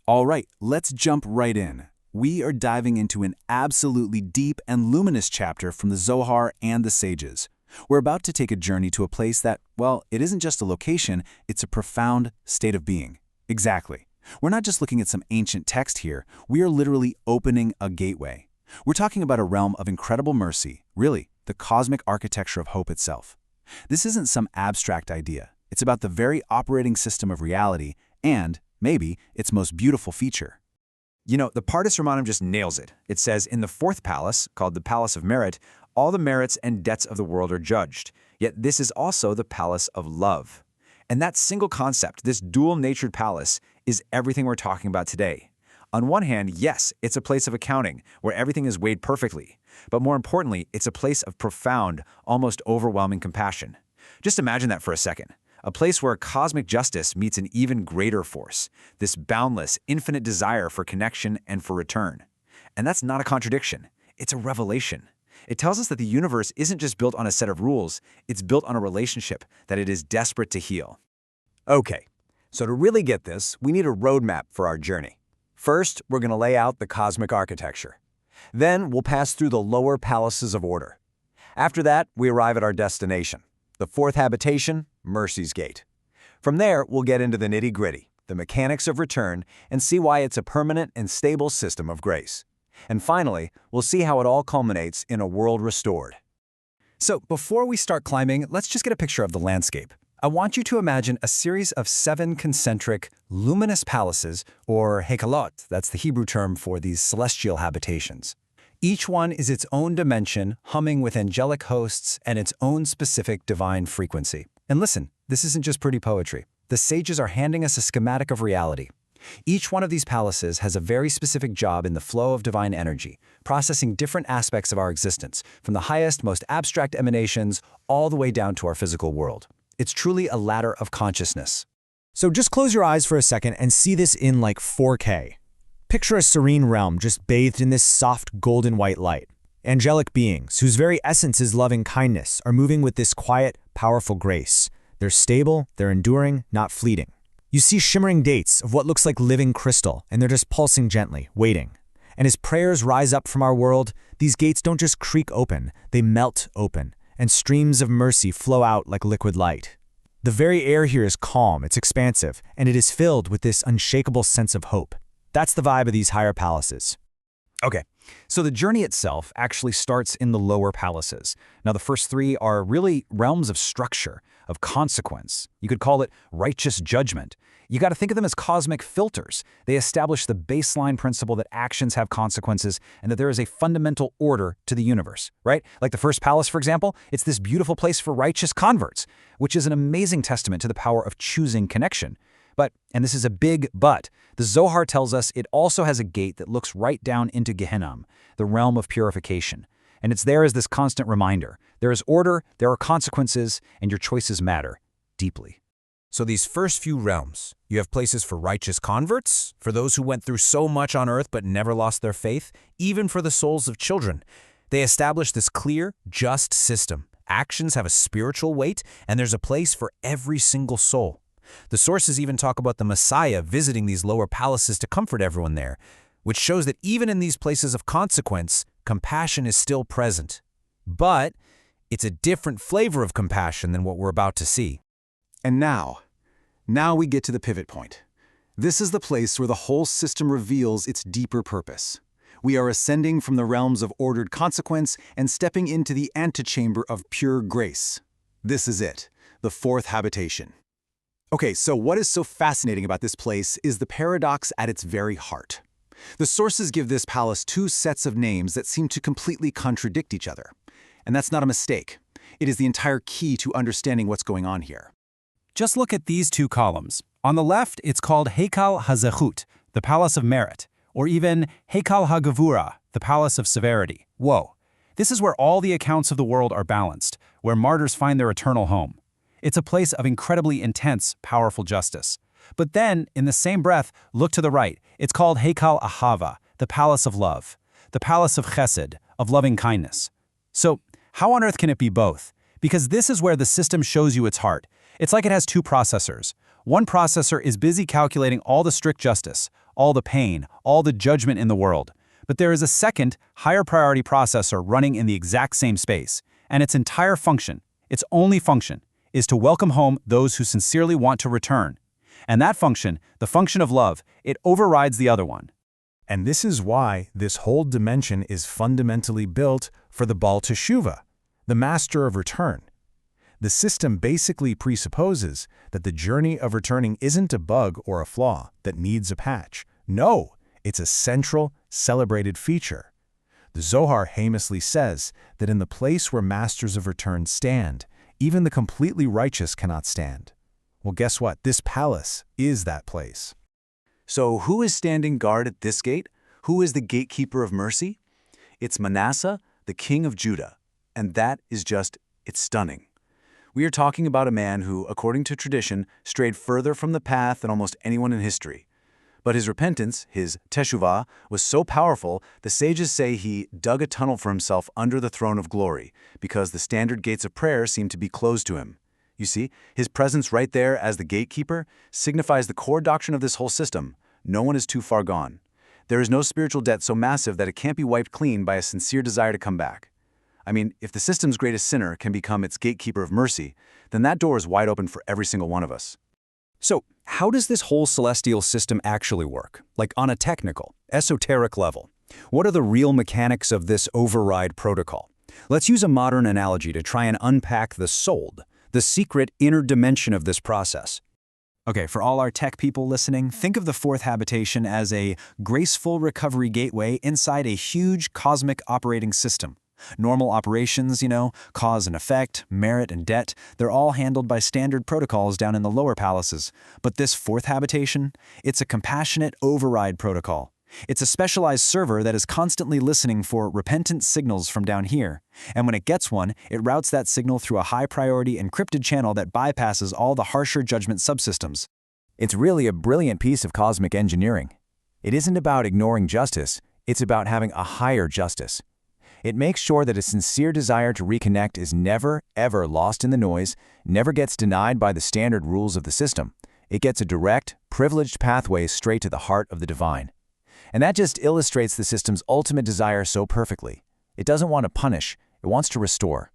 All right, let's jump right in. We are diving into an absolutely deep and luminous chapter from the Zohar and the sages. We're about to take a journey to a place that, well, it isn't just a location, it's a profound state of being. Exactly. We're not just looking at some ancient text here, we are literally opening a gateway. We're talking about a realm of incredible mercy, really, the cosmic architecture of hope itself. This isn't some abstract idea. It's about the very operating system of reality and, maybe, its most beautiful feature. You know, the Pardes Romanum just nails it. It says, in the fourth palace, called the Palace of Merit, all the merits and debts of the world are judged. Yet this is also the Palace of Love. And that single concept, this dual-natured palace, is everything we're talking about today. On one hand, yes, it's a place of accounting, where everything is weighed perfectly. But more importantly, it's a place of profound, almost overwhelming compassion. Just imagine that for a second. A place where cosmic justice meets an even greater force, this boundless, infinite desire for connection and for return. And that's not a contradiction. It's a revelation. It tells us that the universe isn't just built on a set of rules, it's built on a relationship that it is desperate to heal. Okay, so to really get this, we need a roadmap for our journey. First, we're going to lay out the cosmic architecture. Then we'll pass through the lower palaces of order. After that, we arrive at our destination, the Fourth Habitation, Mercy's Gate. From there, we'll get into the nitty-gritty, the mechanics of return, and see why it's a permanent and stable system of grace. And finally, we'll see how it all culminates in a world restored. So before we start climbing, let's just get a picture of the landscape. I want you to imagine a series of 7 concentric, luminous palaces, or heikalot, that's the Hebrew term for these celestial habitations. Each one is its own dimension, humming with angelic hosts and its own specific divine frequency. And listen, this isn't just pretty poetry. The sages are handing us a schematic of reality. Each one of these palaces has a very specific job in the flow of divine energy, processing different aspects of our existence, from the highest, most abstract emanations all the way down to our physical world. It's truly a ladder of consciousness. So just close your eyes for a second and see this in like 4K. Picture a serene realm just bathed in this soft golden white light. Angelic beings, whose very essence is loving kindness, are moving with this quiet, powerful grace. They're stable, they're enduring, not fleeting. You see shimmering dates of what looks like living crystal, and they're just pulsing gently, waiting. And as prayers rise up from our world, these gates don't just creak open, they melt open, and streams of mercy flow out like liquid light. The very air here is calm, it's expansive, and it is filled with this unshakable sense of hope. That's the vibe of these higher palaces. Okay, so the journey itself actually starts in the lower palaces. Now, the first 3 are really realms of structure, of consequence. You could call it righteous judgment. You got to think of them as cosmic filters. They establish the baseline principle that actions have consequences and that there is a fundamental order to the universe, right? Like the first palace, for example, it's this beautiful place for righteous converts, which is an amazing testament to the power of choosing connection. But, and this is a big but, the Zohar tells us it also has a gate that looks right down into Gehenna, the realm of purification. And it's there as this constant reminder. There is order, there are consequences, and your choices matter deeply. So these first few realms, you have places for righteous converts, for those who went through so much on earth but never lost their faith, even for the souls of children. They establish this clear, just system. Actions have a spiritual weight, and there's a place for every single soul. The sources even talk about the Messiah visiting these lower palaces to comfort everyone there, which shows that even in these places of consequence, compassion is still present. But it's a different flavor of compassion than what we're about to see. And now we get to the pivot point. This is the place where the whole system reveals its deeper purpose. We are ascending from the realms of ordered consequence and stepping into the antechamber of pure grace. This is it, the Fourth Habitation. Okay, so what is so fascinating about this place is the paradox at its very heart. The sources give this palace 2 sets of names that seem to completely contradict each other. And that's not a mistake. It is the entire key to understanding what's going on here. Just look at these 2 columns. On the left, it's called Heikal HaZechut, the Palace of Merit, or even Heikal HaGevura, the Palace of Severity. Whoa. This is where all the accounts of the world are balanced, where martyrs find their eternal home. It's a place of incredibly intense, powerful justice. But then, in the same breath, look to the right. It's called Heikal Ahava, the Palace of Love, the Palace of Chesed, of loving kindness. So, how on earth can it be both? Because this is where the system shows you its heart. It's like it has 2 processors. One processor is busy calculating all the strict justice, all the pain, all the judgment in the world. But there is a second, higher priority processor running in the exact same space, and its entire function, its only function, is to welcome home those who sincerely want to return. And that function, the function of love, it overrides the other one. And this is why this whole dimension is fundamentally built for the Baal Teshuvah, the master of return. The system basically presupposes that the journey of returning isn't a bug or a flaw that needs a patch. No, it's a central, celebrated feature. The Zohar famously says that in the place where masters of return stand, even the completely righteous cannot stand. Well, guess what? This palace is that place. So who is standing guard at this gate? Who is the gatekeeper of mercy? It's Manasseh, the king of Judah. And that is it's stunning. We are talking about a man who, according to tradition, strayed further from the path than almost anyone in history. But his repentance, his Teshuvah, was so powerful, the sages say he dug a tunnel for himself under the throne of glory, because the standard gates of prayer seemed to be closed to him. You see, his presence right there as the gatekeeper signifies the core doctrine of this whole system. No one is too far gone. There is no spiritual debt so massive that it can't be wiped clean by a sincere desire to come back. I mean, if the system's greatest sinner can become its gatekeeper of mercy, then that door is wide open for every single one of us. So, how does this whole celestial system actually work? Like on a technical, esoteric level? What are the real mechanics of this override protocol? Let's use a modern analogy to try and unpack the soul, the secret inner dimension of this process. Okay, for all our tech people listening, think of the Fourth Habitation as a graceful recovery gateway inside a huge cosmic operating system. Normal operations, cause and effect, merit and debt, they're all handled by standard protocols down in the lower palaces. But this Fourth Habitation, it's a compassionate override protocol. It's a specialized server that is constantly listening for repentant signals from down here. And when it gets one, it routes that signal through a high-priority encrypted channel that bypasses all the harsher judgment subsystems. It's really a brilliant piece of cosmic engineering. It isn't about ignoring justice, it's about having a higher justice. It makes sure that a sincere desire to reconnect is never, ever lost in the noise, never gets denied by the standard rules of the system. It gets a direct, privileged pathway straight to the heart of the divine. And that just illustrates the system's ultimate desire so perfectly. It doesn't want to punish, it wants to restore.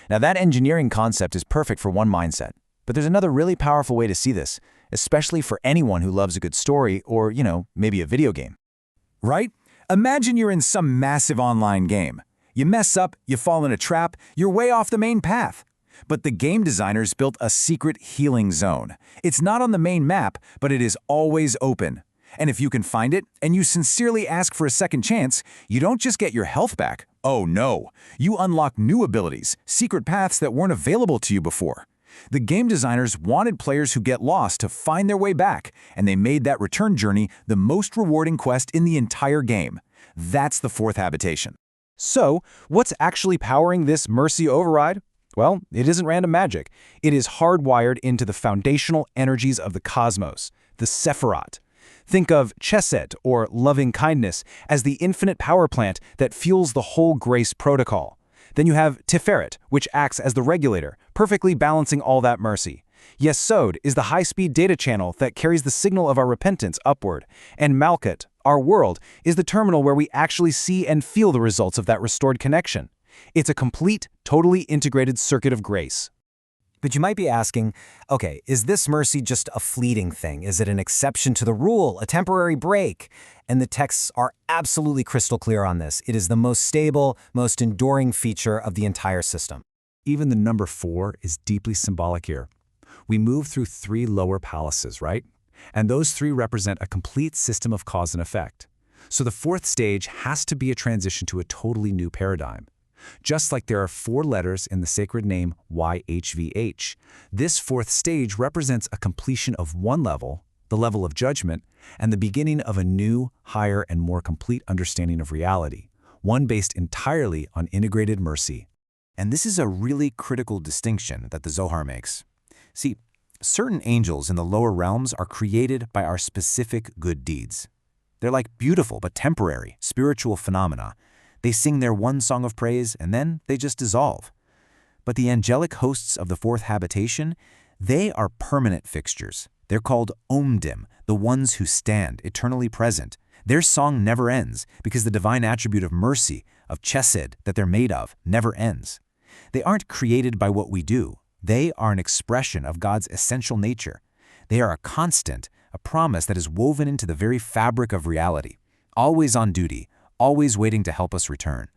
Now that engineering concept is perfect for one mindset, but there's another really powerful way to see this, especially for anyone who loves a good story or, maybe a video game. Right? Imagine you're in some massive online game. You mess up, you fall in a trap, you're way off the main path. But the game designers built a secret healing zone. It's not on the main map, but it is always open. And if you can find it, and you sincerely ask for a second chance, you don't just get your health back. Oh no, you unlock new abilities, secret paths that weren't available to you before. The game designers wanted players who get lost to find their way back, and they made that return journey the most rewarding quest in the entire game. That's the Fourth Habitation. So, what's actually powering this mercy override? Well, it isn't random magic. It is hardwired into the foundational energies of the cosmos, the Sephirot. Think of Chesed, or loving kindness, as the infinite power plant that fuels the whole grace protocol. Then you have Tiferet, which acts as the regulator, perfectly balancing all that mercy. Yesod is the high-speed data channel that carries the signal of our repentance upward. And Malkut, our world, is the terminal where we actually see and feel the results of that restored connection. It's a complete, totally integrated circuit of grace. But you might be asking, okay, is this mercy just a fleeting thing? Is it an exception to the rule, a temporary break? And the texts are absolutely crystal clear on this. It is the most stable, most enduring feature of the entire system. Even the number 4 is deeply symbolic here. We move through 3 lower palaces, right? And those 3 represent a complete system of cause and effect. So the 4th stage has to be a transition to a totally new paradigm. Just like there are 4 letters in the sacred name YHVH, this 4th stage represents a completion of one level, the level of judgment, and the beginning of a new, higher, and more complete understanding of reality, one based entirely on integrated mercy. And this is a really critical distinction that the Zohar makes. See, certain angels in the lower realms are created by our specific good deeds. They're like beautiful but temporary spiritual phenomena. They sing their one song of praise and then they just dissolve. But the angelic hosts of the Fourth Habitation, they are permanent fixtures. They're called Omdim, the ones who stand, eternally present. Their song never ends because the divine attribute of mercy, of chesed, that they're made of, never ends. They aren't created by what we do. They are an expression of God's essential nature. They are a constant, a promise that is woven into the very fabric of reality, always on duty, always waiting to help us return.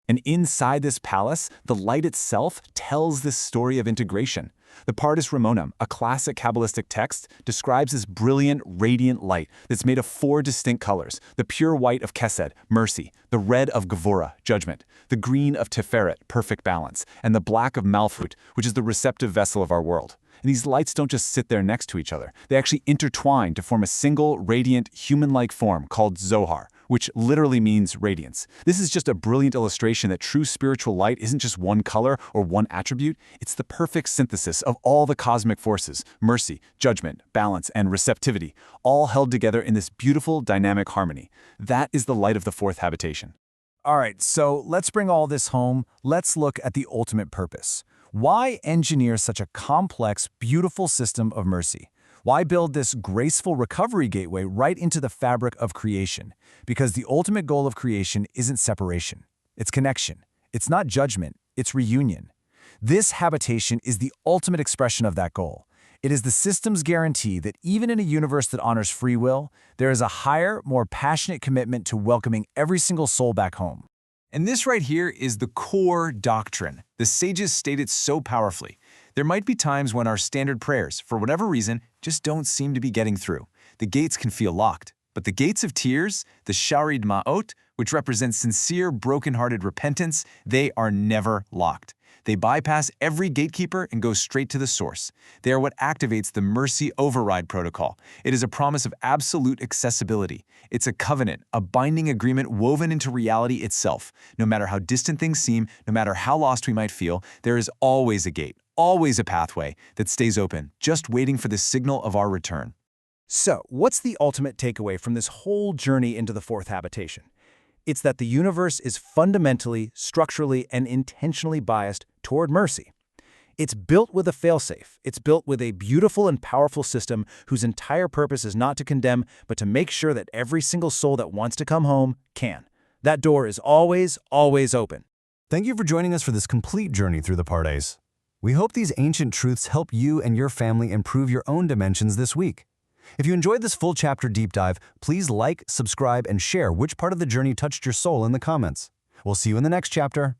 And inside this palace, the light itself tells this story of integration. The Pardes Ramonim, a classic Kabbalistic text, describes this brilliant, radiant light that's made of 4 distinct colors: the pure white of Kesed, mercy; the red of Gevurah, judgment; the green of Tiferet, perfect balance; and the black of Malchut, which is the receptive vessel of our world. And these lights don't just sit there next to each other. They actually intertwine to form a single, radiant, human-like form called Zohar, which literally means radiance. This is just a brilliant illustration that true spiritual light isn't just one color or one attribute. It's the perfect synthesis of all the cosmic forces: mercy, judgment, balance, and receptivity, all held together in this beautiful, dynamic harmony. That is the light of the Fourth Habitation. All right, so let's bring all this home. Let's look at the ultimate purpose. Why engineer such a complex, beautiful system of mercy? Why build this graceful recovery gateway right into the fabric of creation? Because the ultimate goal of creation isn't separation. It's connection. It's not judgment. It's reunion. This habitation is the ultimate expression of that goal. It is the system's guarantee that even in a universe that honors free will, there is a higher, more passionate commitment to welcoming every single soul back home. And this right here is the core doctrine. The sages state it so powerfully. There might be times when our standard prayers, for whatever reason, just don't seem to be getting through. The gates can feel locked. But the gates of tears, the Sharid Ma'ot, which represents sincere, broken-hearted repentance, they are never locked. They bypass every gatekeeper and go straight to the source. They are what activates the Mercy Override Protocol. It is a promise of absolute accessibility. It's a covenant, a binding agreement woven into reality itself. No matter how distant things seem, no matter how lost we might feel, there is always a gate, always a pathway that stays open, just waiting for the signal of our return. So, what's the ultimate takeaway from this whole journey into the Fourth Habitation? It's that the universe is fundamentally, structurally, and intentionally biased toward mercy. It's built with a failsafe. It's built with a beautiful and powerful system whose entire purpose is not to condemn, but to make sure that every single soul that wants to come home can. That door is always, always open. Thank you for joining us for this complete journey through the Pardes. We hope these ancient truths help you and your family improve your own dimensions this week. If you enjoyed this full chapter deep dive, please like, subscribe, and share which part of the journey touched your soul in the comments. We'll see you in the next chapter.